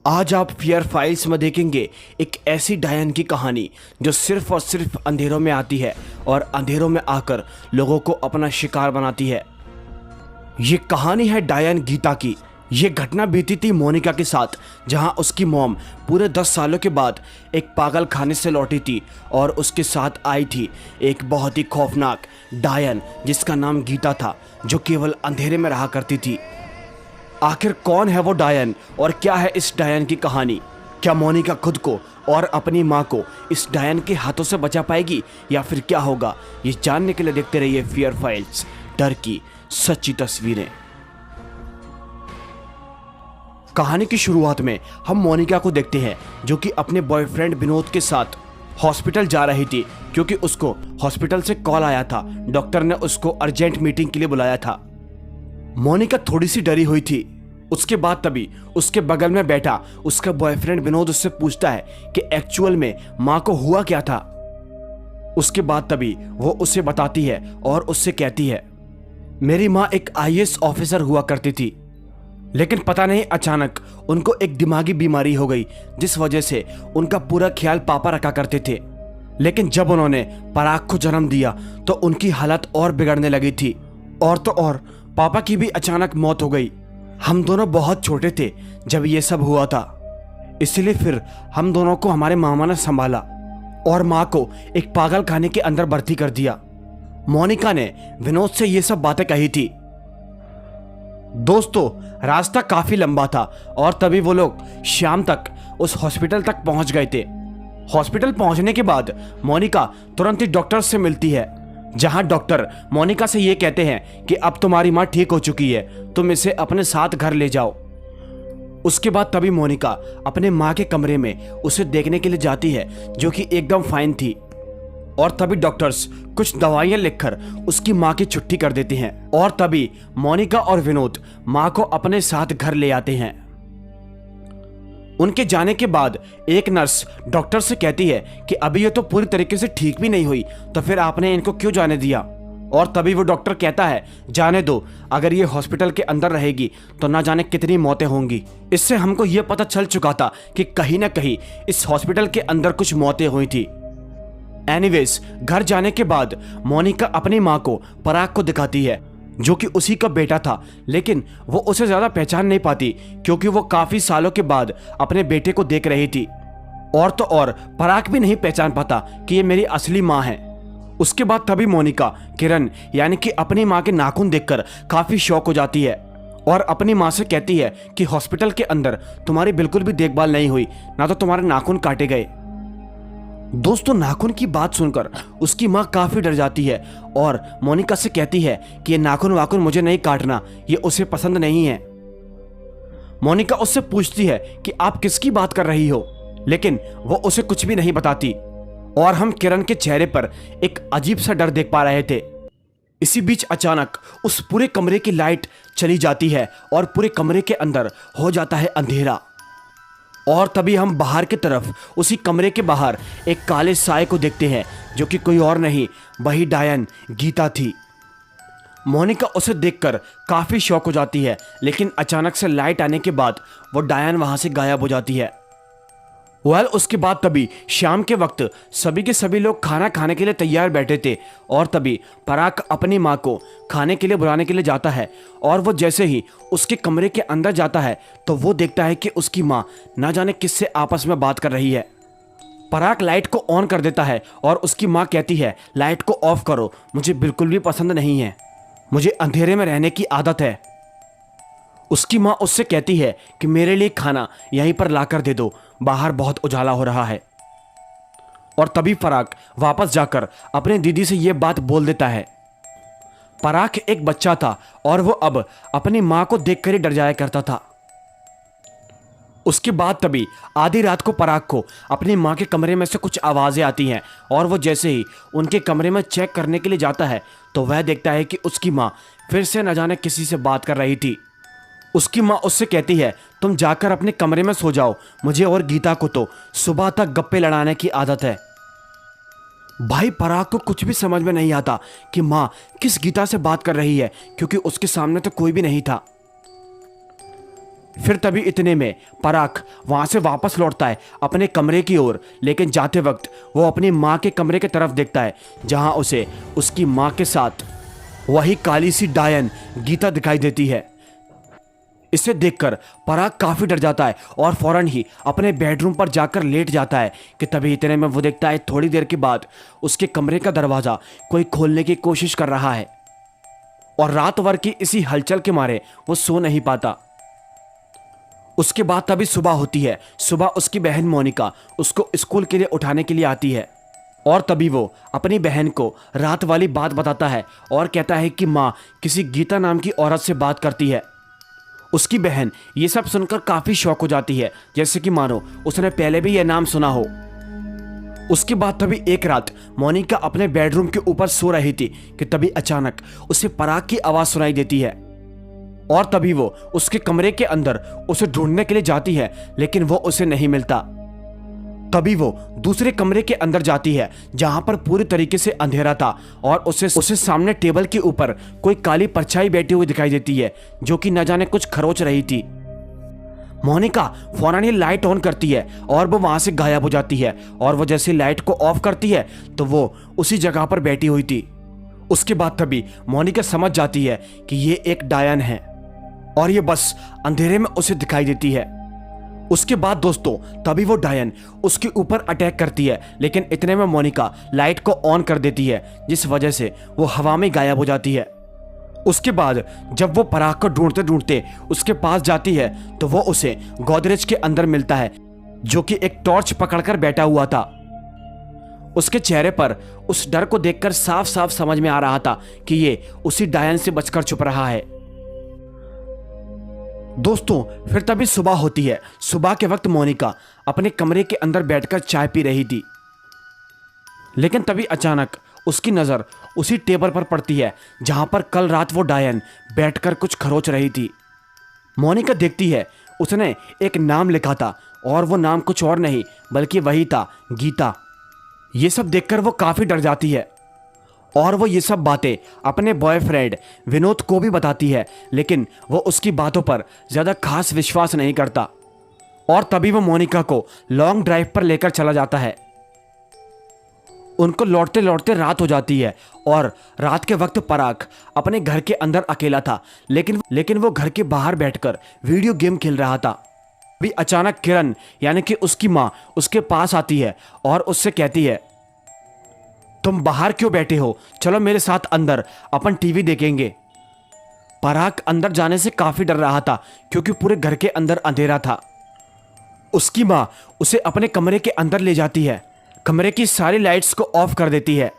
आज आप fear files में देखेंगे एक ऐसी डायन की कहानी जो सिर्फ और सिर्फ अंधेरों में आती है और अंधेरों में आकर लोगों को अपना शिकार बनाती है। ये कहानी है डायन गीता की। ये घटना बीती थी मोनिका के साथ, जहां उसकी मॉम पूरे 10 सालों के बाद एक पागल खाने से लौटी थी और उसके साथ आई थी एक बहुत ही खौफनाक डायन जिसका नाम गीता था, जो केवल अंधेरे में रहा करती थी। आखिर कौन है वो डायन और क्या है इस डायन की कहानी? क्या मोनिका खुद को और अपनी माँ को इस डायन के हाथों से बचा पाएगी या फिर क्या होगा? ये जानने के लिए देखते रहिए फियर फाइल्स, डर की सच्ची तस्वीरें। कहानी की शुरुआत में हम मोनिका को देखते हैं जो कि अपने बॉयफ्रेंड विनोद के साथ हॉस्पिटल जा रही थी, क्योंकि उसको हॉस्पिटल से कॉल आया था। डॉक्टर ने उसको अर्जेंट मीटिंग के लिए बुलाया था। मोनिका थोड़ी सी डरी हुई थी। उसके बाद तभी उसके बगल में बैठा उसका बॉयफ्रेंड विनोद उससे पूछता है कि एक्चुअल में माँ को हुआ क्या था। उसके बाद तभी वो उसे बताती है और उससे कहती है, मेरी माँ एक आईएएस ऑफिसर हुआ करती थी, लेकिन पता नहीं अचानक उनको एक दिमागी बीमारी हो गई, जिस वजह से उनका पूरा ख्याल पापा रखा करते थे। लेकिन जब उन्होंने पराग को जन्म दिया तो उनकी हालत और बिगड़ने लगी थी। और तो और पापा की भी अचानक मौत हो गई। हम दोनों बहुत छोटे थे जब ये सब हुआ था, इसलिए फिर हम दोनों को हमारे मामा ने संभाला और माँ को एक पागल खाने के अंदर भर्ती कर दिया। मोनिका ने विनोद से ये सब बातें कही थी। दोस्तों, रास्ता काफी लंबा था और तभी वो लोग शाम तक उस हॉस्पिटल तक पहुंच गए थे। हॉस्पिटल पहुंचने के बाद मोनिका तुरंत ही डॉक्टर से मिलती है, जहां डॉक्टर मोनिका से ये कहते हैं कि अब तुम्हारी माँ ठीक हो चुकी है, तुम इसे अपने साथ घर ले जाओ। उसके बाद तभी मोनिका अपने माँ के कमरे में उसे देखने के लिए जाती है, जो कि एकदम फाइन थी। और तभी डॉक्टर्स कुछ दवाइयां लिखकर उसकी माँ की छुट्टी कर देते हैं। और तभी मोनिका और विनोद माँ को अपने साथ घर ले आते हैं। उनके जाने के बाद एक नर्स डॉक्टर से कहती है कि अभी ये तो पूरी तरीके से ठीक भी नहीं हुई, तो फिर आपने इनको क्यों जाने दिया? और तभी वो डॉक्टर कहता है, जाने दो, अगर ये हॉस्पिटल के अंदर रहेगी तो ना जाने कितनी मौतें होंगी। इससे हमको ये पता चल चुका था कि कहीं ना कहीं इस हॉस्पिटल के अंदर कुछ मौतें हुई थी। एनीवेज, घर जाने के बाद मोनिका अपनी माँ को पराग को दिखाती है, जो कि उसी का बेटा था, लेकिन वो उसे ज्यादा पहचान नहीं पाती क्योंकि वो काफी सालों के बाद अपने बेटे को देख रही थी। और तो और पराग भी नहीं पहचान पाता कि ये मेरी असली माँ है। उसके बाद तभी मोनिका किरण यानी कि अपनी माँ के नाखून देखकर काफी शौक हो जाती है और अपनी माँ से कहती है कि हॉस्पिटल के अंदर तुम्हारी बिल्कुल भी देखभाल नहीं हुई, ना तो तुम्हारे नाखून काटे गए। दोस्तों, नाखून की बात सुनकर उसकी माँ काफी डर जाती है और मोनिका से कहती है कि ये नाखून वाखून मुझे नहीं काटना, ये उसे पसंद नहीं है। मोनिका उससे पूछती है कि आप किसकी बात कर रही हो, लेकिन वो उसे कुछ भी नहीं बताती। और हम किरण के चेहरे पर एक अजीब सा डर देख पा रहे थे। इसी बीच अचानक उस पूरे कमरे की लाइट चली जाती है और पूरे कमरे के अंदर हो जाता है अंधेरा। और तभी हम बाहर की तरफ उसी कमरे के बाहर एक काले साए को देखते हैं, जो कि कोई और नहीं, वही डायन गीता थी। मोनिका उसे देखकर काफी शॉक हो जाती है, लेकिन अचानक से लाइट आने के बाद वो डायन वहां से गायब हो जाती है। उसके बाद तभी शाम के वक्त सभी के सभी लोग खाना खाने के लिए तैयार बैठे थे और तभी पराग अपनी माँ को खाने के लिए बुलाने के लिए जाता है। और वो जैसे ही उसके कमरे के अंदर जाता है तो वो देखता है कि उसकी माँ ना जाने किससे आपस में बात कर रही है। पराग लाइट को ऑन कर देता है और उसकी माँ कहती है, लाइट को ऑफ करो, मुझे बिल्कुल भी पसंद नहीं है, मुझे अंधेरे में रहने की आदत है। उसकी माँ उससे कहती है कि मेरे लिए खाना यहीं पर लाकर दे दो, बाहर बहुत उजाला हो रहा है। और तभी पराग वापस जाकर अपने दीदी से यह बात बोल देता है। पराग एक बच्चा था और वो अब अपनी माँ को देखकर ही डर जाया करता था। उसके बाद तभी आधी रात को पराग को अपनी माँ के कमरे में से कुछ आवाजें आती हैं और वो जैसे ही उनके कमरे में चेक करने के लिए जाता है तो वह देखता है कि उसकी माँ फिर से न जाने किसी से बात कर रही थी। उसकी माँ उससे कहती है, तुम जाकर अपने कमरे में सो जाओ, मुझे और गीता को तो सुबह तक गप्पे लड़ाने की आदत है। भाई पराग को कुछ भी समझ में नहीं आता कि माँ किस गीता से बात कर रही है, क्योंकि उसके सामने तो कोई भी नहीं था। फिर तभी इतने में पराग वहां से वापस लौटता है अपने कमरे की ओर, लेकिन जाते वक्त वो अपनी माँ के कमरे की तरफ देखता है जहां उसे उसकी माँ के साथ वही काली सी डायन गीता दिखाई देती है। इसे देखकर पराग काफी डर जाता है और फौरन ही अपने बेडरूम पर जाकर लेट जाता है कि तभी इतने में वो देखता है थोड़ी देर के बाद उसके कमरे का दरवाजा कोई खोलने की कोशिश कर रहा है और रात भर की इसी हलचल के मारे वो सो नहीं पाता। उसके बाद तभी सुबह होती है। सुबह उसकी बहन मोनिका उसको स्कूल के लिए उठाने के लिए आती है और तभी वो अपनी बहन को रात वाली बात बताता है और कहता है कि माँ किसी गीता नाम की औरत से बात करती है। उसकी बहन ये सब सुनकर काफी शॉक हो जाती है, जैसे कि मानो उसने पहले भी यह नाम सुना हो। उसके बाद तभी एक रात मोनिका अपने बेडरूम के ऊपर सो रही थी कि तभी अचानक उसे पराग की आवाज सुनाई देती है और तभी वो उसके कमरे के अंदर उसे ढूंढने के लिए जाती है, लेकिन वो उसे नहीं मिलता। तभी वो दूसरे कमरे के अंदर जाती है जहां पर पूरी तरीके से अंधेरा था और उसे सामने टेबल के ऊपर कोई काली परछाई बैठी हुई दिखाई देती है जो कि न जाने कुछ खरोच रही थी। मोनिका फौरन ही लाइट ऑन करती है और वो वहां से गायब हो जाती है और वो जैसे लाइट को ऑफ करती है तो वो उसी जगह पर बैठी हुई थी। उसके बाद तभी मोनिका समझ जाती है कि ये एक डायन है और ये बस अंधेरे में उसे दिखाई देती है। उसके बाद दोस्तों तभी वो डायन उसके ऊपर अटैक करती है, लेकिन इतने में मोनिका लाइट को ऑन कर देती है जिस वजह से वो हवा में गायब हो जाती है। उसके बाद जब वो पराग को ढूंढते ढूंढते उसके पास जाती है तो वो उसे गोदरेज के अंदर मिलता है जो कि एक टॉर्च पकड़कर बैठा हुआ था। उसके चेहरे पर उस डर को देखकर साफ साफ समझ में आ रहा था कि ये उसी डायन से बचकर छुप रहा है। दोस्तों फिर तभी सुबह होती है। सुबह के वक्त मोनिका अपने कमरे के अंदर बैठकर चाय पी रही थी, लेकिन तभी अचानक उसकी नजर उसी टेबल पर पड़ती है जहां पर कल रात वो डायन बैठकर कुछ खरोच रही थी। मोनिका देखती है उसने एक नाम लिखा था और वो नाम कुछ और नहीं बल्कि वही था, गीता। ये सब देखकर वो काफी डर जाती है और वो ये सब बातें अपने बॉयफ्रेंड विनोद को भी बताती है, लेकिन वो उसकी बातों पर ज्यादा खास विश्वास नहीं करता। और तभी वो मोनिका को लॉन्ग ड्राइव पर लेकर चला जाता है। उनको लौटते लौटते रात हो जाती है और रात के वक्त पराग अपने घर के अंदर अकेला था, लेकिन वो घर के बाहर बैठकर वीडियो गेम खेल रहा था। अभी अचानक किरण यानी कि उसकी माँ उसके पास आती है और उससे कहती है, तुम बाहर क्यों बैठे हो, चलो मेरे साथ अंदर, अपन टीवी देखेंगे। पराग अंदर जाने से काफी डर रहा था क्योंकि पूरे घर के अंदर अंधेरा था। उसकी माँ उसे अपने कमरे के अंदर ले जाती है, कमरे की सारी लाइट्स को ऑफ कर देती है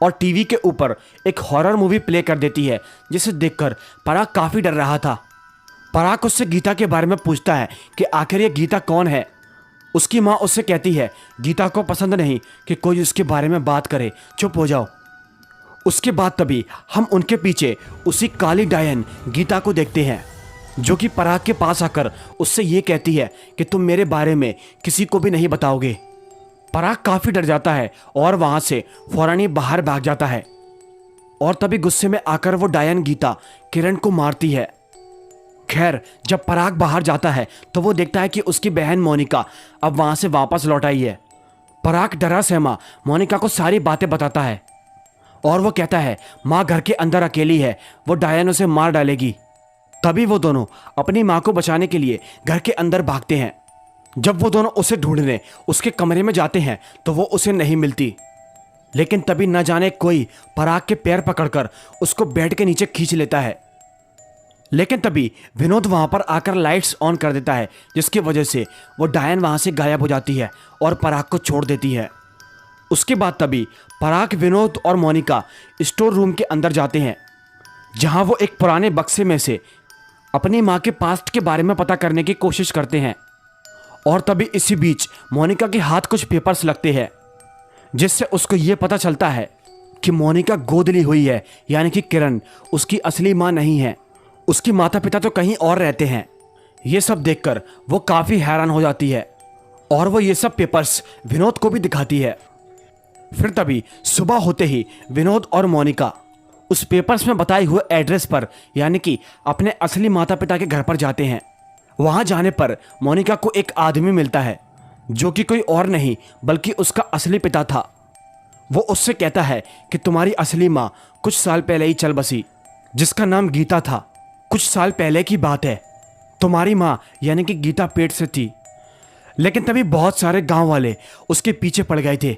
और टीवी के ऊपर एक हॉरर मूवी प्ले कर देती है, जिसे देखकर पराग काफी डर रहा था। पराग उससे गीता के बारे में पूछता है कि आखिर ये गीता कौन है। उसकी माँ उससे कहती है, गीता को पसंद नहीं कि कोई उसके बारे में बात करे, चुप हो जाओ। उसके बाद तभी हम उनके पीछे उसी काली डायन गीता को देखते हैं जो कि पराग के पास आकर उससे ये कहती है कि तुम मेरे बारे में किसी को भी नहीं बताओगे। पराग काफी डर जाता है और वहां से फौरन ही बाहर भाग जाता है और तभी गुस्से में आकर वो डायन गीता किरण को मारती है। खैर जब पराग बाहर जाता है तो वो देखता है कि उसकी बहन मोनिका अब वहां से वापस लौट आई है। पराग डरा सहमा मोनिका को सारी बातें बताता है और वो कहता है, माँ घर के अंदर अकेली है, वो डायन उसे मार डालेगी। तभी वो दोनों अपनी माँ को बचाने के लिए घर के अंदर भागते हैं। जब वो दोनों उसे ढूंढने उसके कमरे में जाते हैं तो वो उसे नहीं मिलती, लेकिन तभी न जाने कोई पराग के पैर पकड़कर उसको बेड के नीचे खींच लेता है। लेकिन तभी विनोद वहां पर आकर लाइट्स ऑन कर देता है, जिसकी वजह से वो डायन वहां से गायब हो जाती है और पराग को छोड़ देती है। उसके बाद तभी पराग, विनोद और मोनिका स्टोर रूम के अंदर जाते हैं जहां वो एक पुराने बक्से में से अपनी माँ के पास्ट के बारे में पता करने की कोशिश करते हैं। और तभी इसी बीच मोनिका के हाथ कुछ पेपर्स लगते हैं जिससे उसको ये पता चलता है कि मोनिका गोद ली हुई है, यानी कि किरण उसकी असली माँ नहीं है, उसकी माता पिता तो कहीं और रहते हैं। ये सब देखकर वो काफ़ी हैरान हो जाती है और वो ये सब पेपर्स विनोद को भी दिखाती है। फिर तभी सुबह होते ही विनोद और मोनिका उस पेपर्स में बताए हुए एड्रेस पर यानी कि अपने असली माता पिता के घर पर जाते हैं। वहां जाने पर मोनिका को एक आदमी मिलता है जो कि कोई और नहीं बल्कि उसका असली पिता था। वो उससे कहता है कि तुम्हारी असली माँ कुछ साल पहले ही चल बसी, जिसका नाम गीता था। कुछ साल पहले की बात है। तुम्हारी माँ यानी कि गीता पेट से थी, लेकिन तभी बहुत सारे गांव वाले उसके पीछे पड़ गए थे।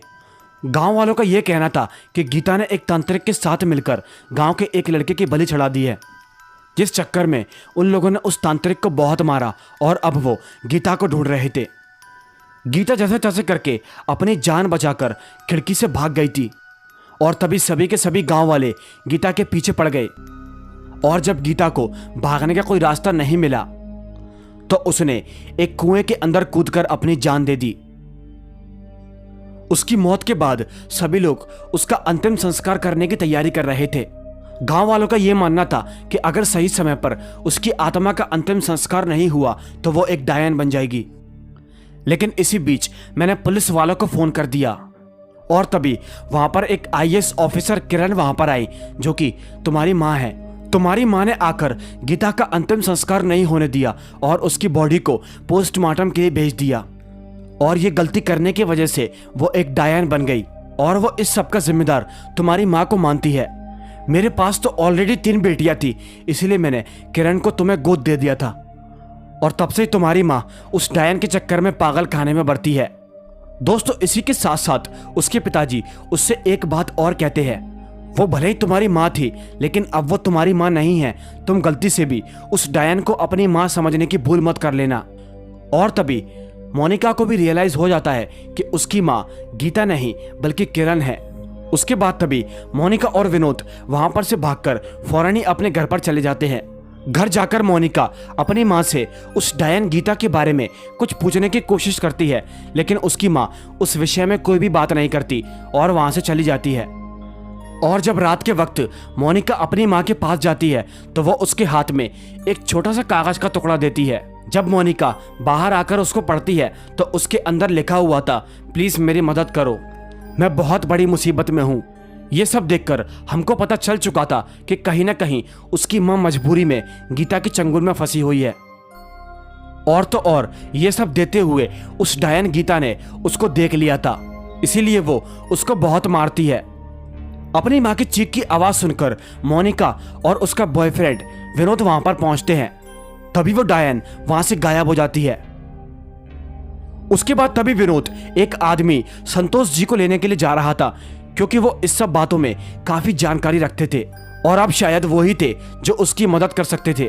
गांव वालों का यह कहना था कि गीता ने एक तांत्रिक के साथ मिलकर गांव के एक लड़के की बलि चढ़ा दी है, जिस चक्कर में उन लोगों ने उस तांत्रिक को बहुत मारा और अब वो गीता को ढूंढ रहे थे। गीता जैसे तैसे करके अपनी जान बचाकर खिड़की से भाग गई थी और तभी सभी के सभी गांव वाले गीता के पीछे पड़ गए। और जब गीता को भागने का कोई रास्ता नहीं मिला तो उसने एक कुएं के अंदर कूदकर अपनी जान दे दी। उसकी मौत के बाद सभी लोग उसका अंतिम संस्कार करने की तैयारी कर रहे थे। गांव वालों का यह मानना था कि अगर सही समय पर उसकी आत्मा का अंतिम संस्कार नहीं हुआ तो वो एक डायन बन जाएगी। लेकिन इसी बीच मैंने पुलिस वालों को फोन कर दिया और तभी वहां पर एक आईएएस ऑफिसर किरण वहां पर आई, जो कि तुम्हारी माँ है। तुम्हारी माँ ने आकर गीता का अंतिम संस्कार नहीं होने दिया और उसकी बॉडी को पोस्टमार्टम के लिए भेज दिया, और ये गलती करने की वजह से वो एक डायन बन गई और वो इस सब का जिम्मेदार तुम्हारी माँ को मानती है। मेरे पास तो ऑलरेडी 3 बेटियां थी, इसलिए मैंने किरण को तुम्हें गोद दे दिया था और तब से तुम्हारी माँ उस डायन के चक्कर में पागल खाने में बढ़ती है। दोस्तों, इसी के साथ साथ उसके पिताजी उससे एक बात और कहते हैं, वो भले ही तुम्हारी माँ थी लेकिन अब वो तुम्हारी माँ नहीं है। तुम गलती से भी उस डायन को अपनी माँ समझने की भूल मत कर लेना। और तभी मोनिका को भी रियलाइज हो जाता है कि उसकी माँ गीता नहीं बल्कि किरण है। उसके बाद तभी मोनिका और विनोद वहां पर से भागकर फौरन ही अपने घर पर चले जाते हैं। घर जाकर मोनिका अपनी माँ से उस डायन गीता के बारे में कुछ पूछने की कोशिश करती है, लेकिन उसकी माँ उस विषय में कोई भी बात नहीं करती और वहां से चली जाती है। और जब रात के वक्त मोनिका अपनी माँ के पास जाती है तो वो उसके हाथ में एक छोटा सा कागज का टुकड़ा देती है। जब मोनिका बाहर आकर उसको पढ़ती है तो उसके अंदर लिखा हुआ था, प्लीज मेरी मदद करो, मैं बहुत बड़ी मुसीबत में हूँ। ये सब देखकर हमको पता चल चुका था कि कहीं ना कहीं उसकी माँ मजबूरी में गीता के चंगुल में फंसी हुई है। और तो और ये सब देते हुए उस डायन गीता ने उसको देख लिया था, इसीलिए वो उसको बहुत मारती है। अपनी माँ की चीख की आवाज सुनकर मोनिका और उसका बॉयफ्रेंड विनोद वहां पर पहुंचते हैं। तभी वो डायन वहां से गायब हो जाती है। उसके बाद तभी विनोद एक आदमी संतोष जी को लेने के लिए जा रहा था, क्योंकि वो इस सब बातों में काफी जानकारी रखते थे और अब शायद वो ही थे जो उसकी मदद कर सकते थे।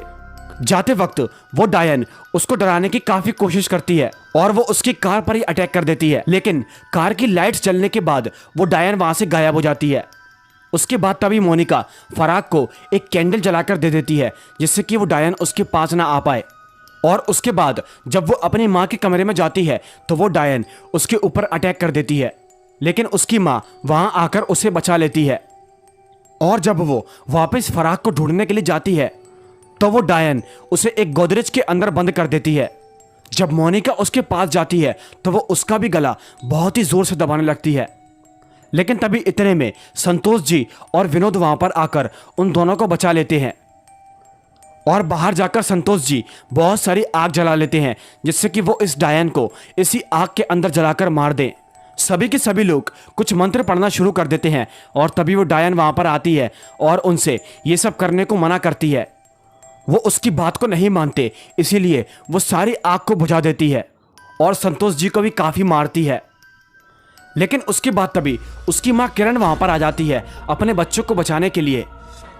जाते वक्त वो डायन उसको डराने की काफी कोशिश करती है और वो उसकी कार पर ही अटैक कर देती है, लेकिन कार की लाइट्स जलने के बाद वो डायन वहां से गायब हो जाती है। उसके बाद तभी मोनिका फराग को एक कैंडल जलाकर दे देती है, जिससे कि वो डायन उसके पास ना आ पाए। और उसके बाद जब वो अपनी माँ के कमरे में जाती है तो वो डायन उसके ऊपर अटैक कर देती है, लेकिन उसकी माँ वहां आकर उसे बचा लेती है। और जब वो वापस फराग को ढूंढने के लिए जाती है तो वो डायन उसे एक गोदरेज के अंदर बंद कर देती है। जब मोनिका उसके पास जाती है तो वो उसका भी गला बहुत ही जोर से दबाने लगती है, लेकिन तभी इतने में संतोष जी और विनोद वहां पर आकर उन दोनों को बचा लेते हैं। और बाहर जाकर संतोष जी बहुत सारी आग जला लेते हैं, जिससे कि वो इस डायन को इसी आग के अंदर जलाकर मार दें। सभी के सभी लोग कुछ मंत्र पढ़ना शुरू कर देते हैं और तभी वो डायन वहां पर आती है और उनसे ये सब करने को मना करती है। वो उसकी बात को नहीं मानते, इसीलिए वो सारी आग को बुझा देती है और संतोष जी को भी काफी मारती है। लेकिन उसके बाद तभी उसकी माँ किरण वहां पर आ जाती है अपने बच्चों को बचाने के लिए,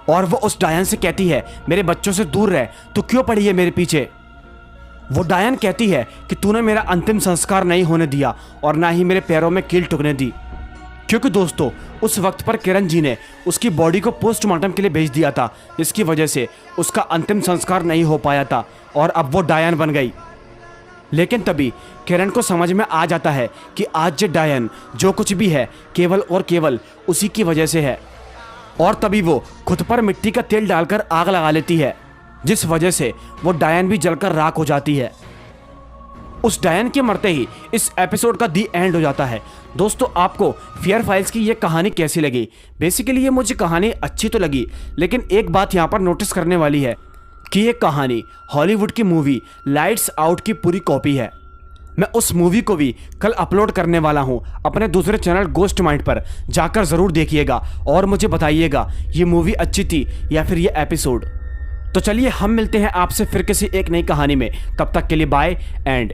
और वो उस डायन से कहती है, मेरे बच्चों से दूर रह, तू क्यों पड़ी है मेरे पीछे। वो डायन कहती है कि तूने मेरा अंतिम संस्कार नहीं होने दिया और ना ही मेरे पैरों में कील टुकने दी, क्योंकि दोस्तों उस वक्त पर किरण जी ने उसकी बॉडी को पोस्टमार्टम के लिए भेज दिया था, जिसकी वजह से उसका अंतिम संस्कार नहीं हो पाया था और अब वो डायन बन गई। लेकिन तभी किरण को समझ में आ जाता है कि आज जो डायन जो कुछ भी है केवल और केवल उसी की वजह से है, और तभी वो खुद पर मिट्टी का तेल डालकर आग लगा लेती है, जिस वजह से वो डायन भी जलकर राख हो जाती है। उस डायन के मरते ही इस एपिसोड का दी एंड हो जाता है। दोस्तों, आपको फियर फाइल्स की ये कहानी कैसी लगी? बेसिकली ये मुझे कहानी अच्छी तो लगी, लेकिन एक बात यहाँ पर नोटिस करने वाली है कि ये कहानी हॉलीवुड की मूवी लाइट्स आउट की पूरी कॉपी है। मैं उस मूवी को भी कल अपलोड करने वाला हूँ अपने दूसरे चैनल गोस्ट माइंड पर, जाकर ज़रूर देखिएगा और मुझे बताइएगा ये मूवी अच्छी थी या फिर ये एपिसोड। तो चलिए हम मिलते हैं आपसे फिर किसी एक नई कहानी में। तब तक के लिए बाय एंड